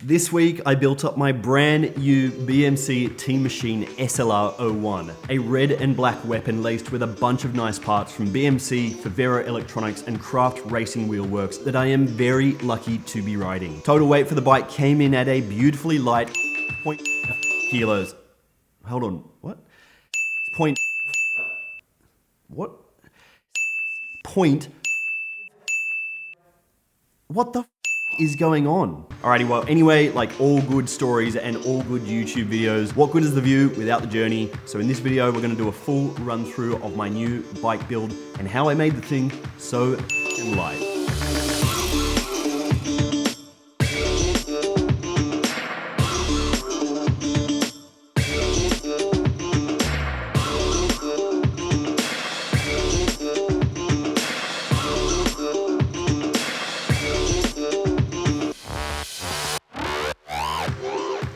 This week, I built up my brand new BMC Teammachine SLR01, a red and black weapon laced with a bunch of nice parts from BMC, Favero Electronics, and Craft Racing Wheelworks that I am very lucky to be riding. Total weight for the bike came in at a beautifully light 0.5 kilos. Hold on, what? What the is going on? Alrighty, well, anyway, like all good stories and all good YouTube videos, what good is the view without the journey? So in this video, we're gonna do a full run through of my new bike build and how I made the thing so light.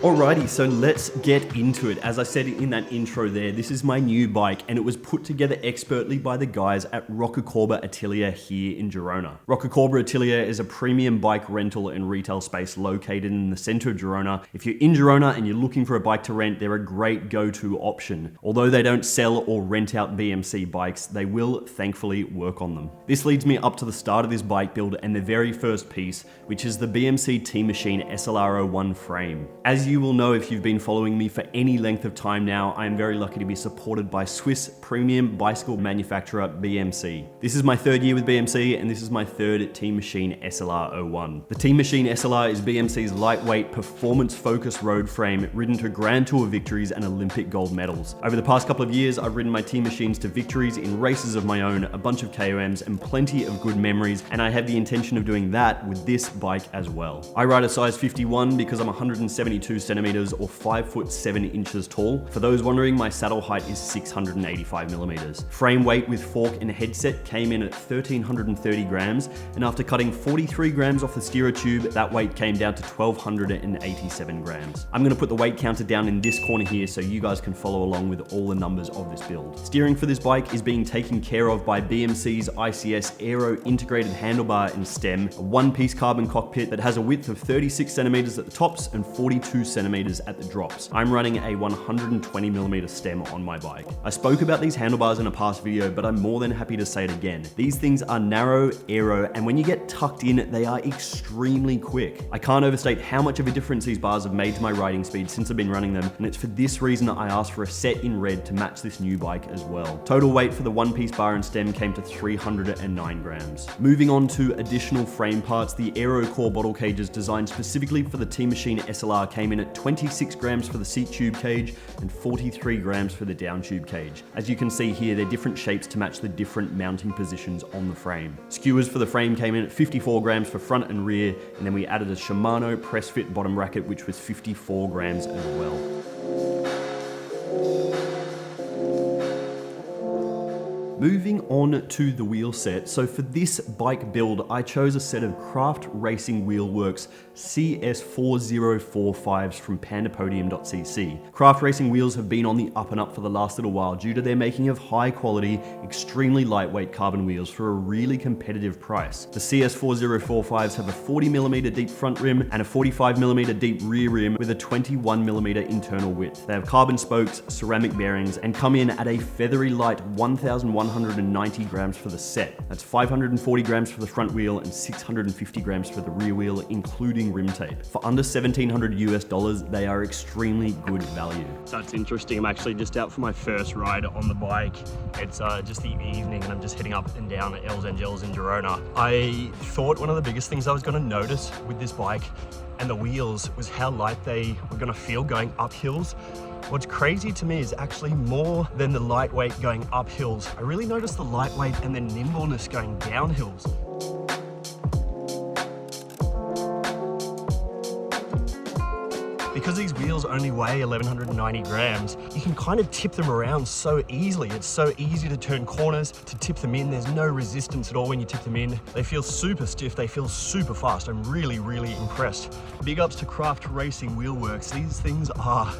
Alrighty, so let's get into it. As I said in that intro there, this is my new bike and it was put together expertly by the guys at Rocacorba Atelier here in Girona. Rocacorba Atelier is a premium bike rental and retail space located in the center of Girona. If you're in Girona and you're looking for a bike to rent, they're a great go-to option. Although they don't sell or rent out BMC bikes, they will thankfully work on them. This leads me up to the start of this bike build and the very first piece, which is the BMC Teammachine SLR01 frame. As you will know if you've been following me for any length of time now, I am very lucky to be supported by Swiss premium bicycle manufacturer BMC. This is my third year with BMC and this is my third Teammachine SLR01. The Teammachine SLR is BMC's lightweight, performance-focused road frame ridden to Grand Tour victories and Olympic gold medals. Over the past couple of years, I've ridden my Teammachines to victories in races of my own, a bunch of KOMs and plenty of good memories, and I have the intention of doing that with this bike as well. I ride a size 51 because I'm 172 centimeters or 5 foot 7 inches tall. For those wondering, my saddle height is 685 millimeters. Frame weight with fork and headset came in at 1,330 grams, and after cutting 43 grams off the steerer tube, that weight came down to 1,287 grams. I'm gonna put the weight counter down in this corner here so you guys can follow along with all the numbers of this build. Steering for this bike is being taken care of by BMC's ICS Aero integrated handlebar and stem, a one-piece carbon cockpit that has a width of 36 centimeters at the tops and 42 centimeters at the drops. I'm running a 120 millimeter stem on my bike. I spoke about these handlebars in a past video, but I'm more than happy to say it again. These things are narrow, aero, and when you get tucked in, they are extremely quick. I can't overstate how much of a difference these bars have made to my riding speed since I've been running them, and it's for this reason that I asked for a set in red to match this new bike as well. Total weight for the one-piece bar and stem came to 309 grams. Moving on to additional frame parts, the Aero Core bottle cages designed specifically for the Teammachine SLR came in at 26 grams for the seat tube cage and 43 grams for the down tube cage. As you can see here, they're different shapes to match the different mounting positions on the frame. Skewers for the frame came in at 54 grams for front and rear, and then we added a Shimano press fit bottom bracket, which was 54 grams as well. Moving on to the wheel set. So for this bike build, I chose a set of Craft Racing Wheelworks CS4045s from pandapodium.cc. Craft Racing wheels have been on the up and up for the last little while due to their making of high quality, extremely lightweight carbon wheels for a really competitive price. The CS4045s have a 40mm deep front rim and a 45mm deep rear rim with a 21mm internal width. They have carbon spokes, ceramic bearings, and come in at a feathery light 1,190 grams for the set. That's 540 grams for the front wheel and 650 grams for the rear wheel, including rim tape. For under $1,700 US, they are extremely good value. So it's interesting, I'm actually just out for my first ride on the bike. It's just the evening and I'm just heading up and down Els Angels in Girona. I thought one of the biggest things I was gonna notice with this bike and the wheels was how light they were gonna feel going up hills. What's crazy to me is actually more than the lightweight going up hills. I really noticed the lightweight and the nimbleness going down hills. Because these wheels only weigh 1,190 grams, you can kind of tip them around so easily. It's so easy to turn corners, to tip them in. There's no resistance at all when you tip them in. They feel super stiff, they feel super fast. I'm really, really impressed. Big ups to Craft Racing Wheelworks. These things are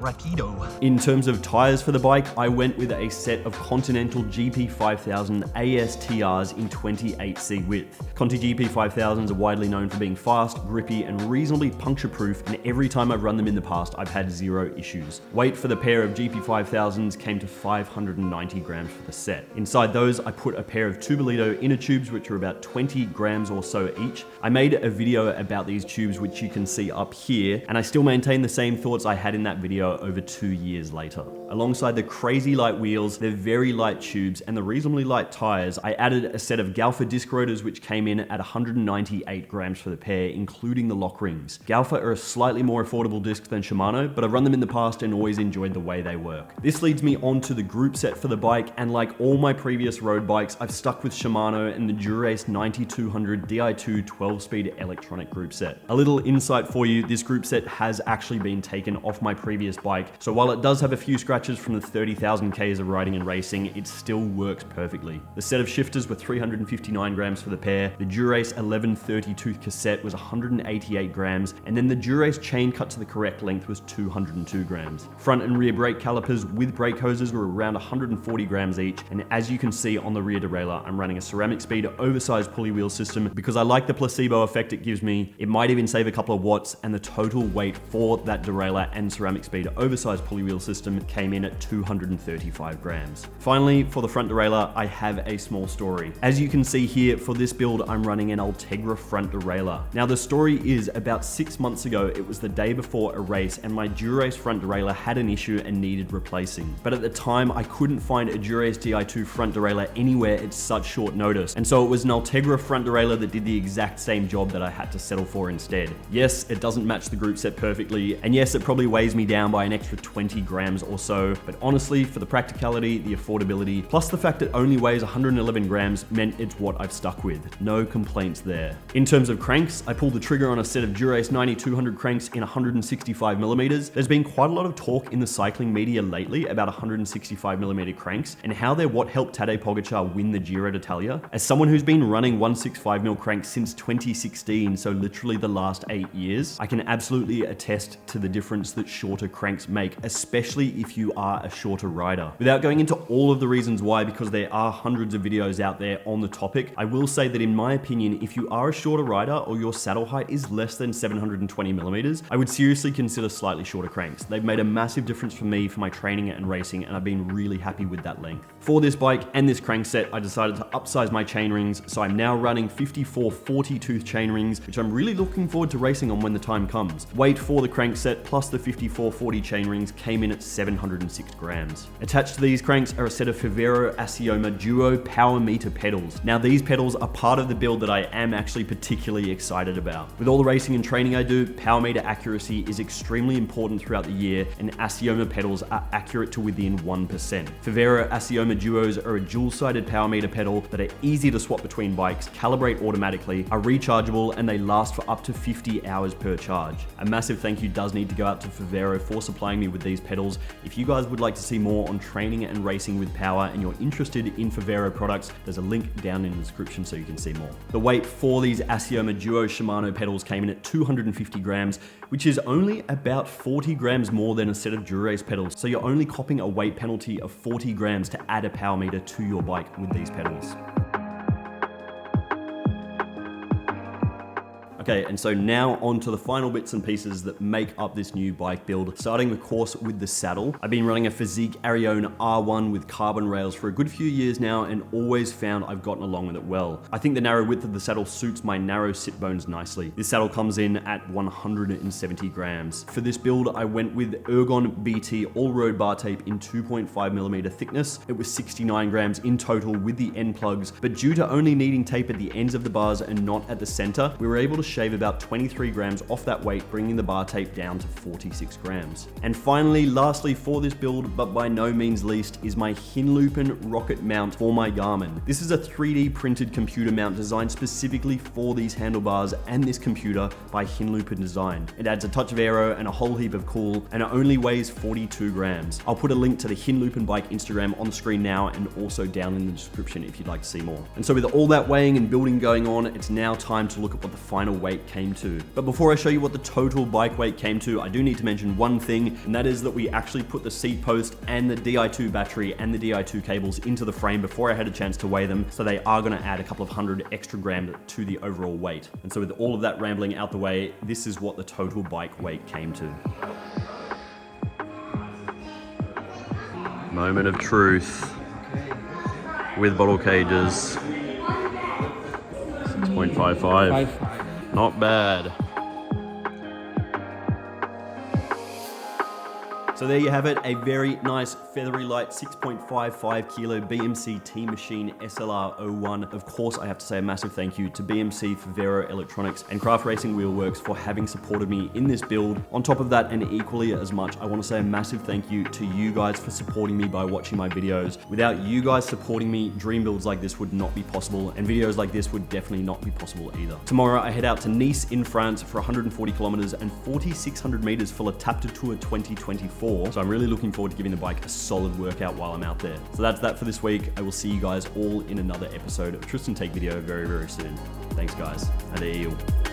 rapido. In terms of tires for the bike, I went with a set of Continental GP5000 ASTRs in 28C width. Conti GP5000s are widely known for being fast, grippy, and reasonably puncture proof, and every time I've run them in the past, I've had zero issues. Weight for the pair of GP5000s came to 590 grams for the set. Inside those, I put a pair of Tubolito inner tubes, which are about 20 grams or so each. I made a video about these tubes, which you can see up here, and I still maintain the same thoughts I had in that video over 2 years later. Alongside the crazy light wheels, their very light tubes, and the reasonably light tires, I added a set of Galfa disc rotors, which came in at 198 grams for the pair, including the lock rings. Galfa are a slightly more affordable disc than Shimano, but I've run them in the past and always enjoyed the way they work. This leads me on to the Groupset for the bike, and like all my previous road bikes, I've stuck with Shimano and the Dura-Ace 9200 Di2 12-speed electronic Groupset. A little insight for you, this Groupset has actually been taken off my previous bike, so while it does have a few scratches from the 30,000 Ks of riding and racing, it still works perfectly. The set of shifters were 359 grams for the pair, the Dura-Ace 1130 tooth cassette was 188 grams, and then the Dura-Ace chain cut to the correct length was 202 grams. Front and rear brake calipers with brake hoses were around 140 grams each, and as you can see on the rear derailleur, I'm running a ceramic speed oversized pulley wheel system because I like the placebo effect it gives me. It might even save a couple of watts, and the total weight for that derailleur and ceramic speed oversized pulley wheel system came in at 235 grams. Finally, for the front derailleur, I have a small story. As you can see here, for this build, I'm running an Ultegra front derailleur. Now the story is about 6 months ago, it was the day before a race, and my Dura-Ace front derailleur had an issue and needed replacing. But at the time, I couldn't find a Dura-Ace Di2 front derailleur anywhere at such short notice. And so it was an Ultegra front derailleur that did the exact same job that I had to settle for instead. Yes, it doesn't match the Groupset perfectly, and yes, it probably weighs me down by an extra 20 grams or so, but honestly, for the practicality, the affordability, plus the fact it only weighs 111 grams meant it's what I've stuck with. No complaints there. In terms of cranks, I pulled the trigger on a set of Dura-Ace 9200 cranks in 165 millimeters. There's been quite a lot of talk in the cycling media lately about 165 millimeter cranks and how they're what helped Tadej Pogačar win the Giro d'Italia. As someone who's been running 165mm cranks since 2016, so literally the last 8 years, I can absolutely attest to the difference that shorter cranks make, especially if you are a shorter rider. Without going into all of the reasons why, because there are hundreds of videos out there on the topic, I will say that in my opinion, if you are a shorter rider or your saddle height is less than 720 millimeters, I would seriously consider slightly shorter cranks. They've made a massive difference for me for my training and racing, and I've been really happy with that length. For this bike and this crank set, I decided to upsize my chain rings, so I'm now running 54 40 tooth chain rings, which I'm really looking forward to racing on when the time comes. Weight for the crank set plus the 54 40 chain rings came in at 706 grams. Attached to these cranks are a set of Favero Assioma DUO power meter pedals. Now these pedals are part of the build that I am actually particularly excited about. With all the racing and training I do, power meter accuracy is extremely important throughout the year, and Assioma pedals are accurate to within 1%. Favero Assioma DUOs are a dual-sided power meter pedal that are easy to swap between bikes, calibrate automatically, are rechargeable, and they last for up to 50 hours per charge. A massive thank you does need to go out to Favero for supplying me with these pedals. If you guys would like to see more on training and racing with power and you're interested in Favero products, there's a link down in the description so you can see more. The weight for these Assioma DUO Shimano pedals came in at 250 grams, which is only about 40 grams more than a set of Dura-Ace pedals. So you're only copping a weight penalty of 40 grams to add a power meter to your bike with these pedals. Okay, and so now on to the final bits and pieces that make up this new bike build, starting of course with the saddle. I've been running a Physique Arione R1 with carbon rails for a good few years now and always found I've gotten along with it well. I think the narrow width of the saddle suits my narrow sit bones nicely. This saddle comes in at 170 grams. For this build, I went with Ergon BT all-road bar tape in 2.5mm thickness. It was 69 grams in total with the end plugs, but due to only needing tape at the ends of the bars and not at the center, we were able to shave about 23 grams off that weight, bringing the bar tape down to 46 grams. And finally, lastly for this build, but by no means least, is my Hinloopen rocket mount for my Garmin. This is a 3D printed computer mount designed specifically for these handlebars and this computer by Hinloopen Design. It adds a touch of aero and a whole heap of cool, and it only weighs 42 grams. I'll put a link to the Hinloopen bike Instagram on the screen now and also down in the description if you'd like to see more. And so with all that weighing and building going on, it's now time to look at what the final weight came to. But before I show you what the total bike weight came to, I do need to mention one thing, and that is that we actually put the seat post and the Di2 battery and the Di2 cables into the frame before I had a chance to weigh them, so they are going to add a couple of hundred extra grams to the overall weight. And so with all of that rambling out the way, this is what the total bike weight came to. Moment of truth with bottle cages. 6.55. Not bad. So there you have it, a very nice feathery light 6.55 kilo BMC Teammachine SLR01. Of course, I have to say a massive thank you to BMC, Favero Electronics, and Craft Racing Wheelworks for having supported me in this build. On top of that, and equally as much, I want to say a massive thank you to you guys for supporting me by watching my videos. Without you guys supporting me, dream builds like this would not be possible, and videos like this would definitely not be possible either. Tomorrow, I head out to Nice in France for 140 kilometers and 4,600 meters for L'Étape du Tour 2024. So I'm really looking forward to giving the bike a solid workout while I'm out there. So that's that for this week. I will see you guys all in another episode of Tristan Take Video very, very soon. Thanks guys. Adeu.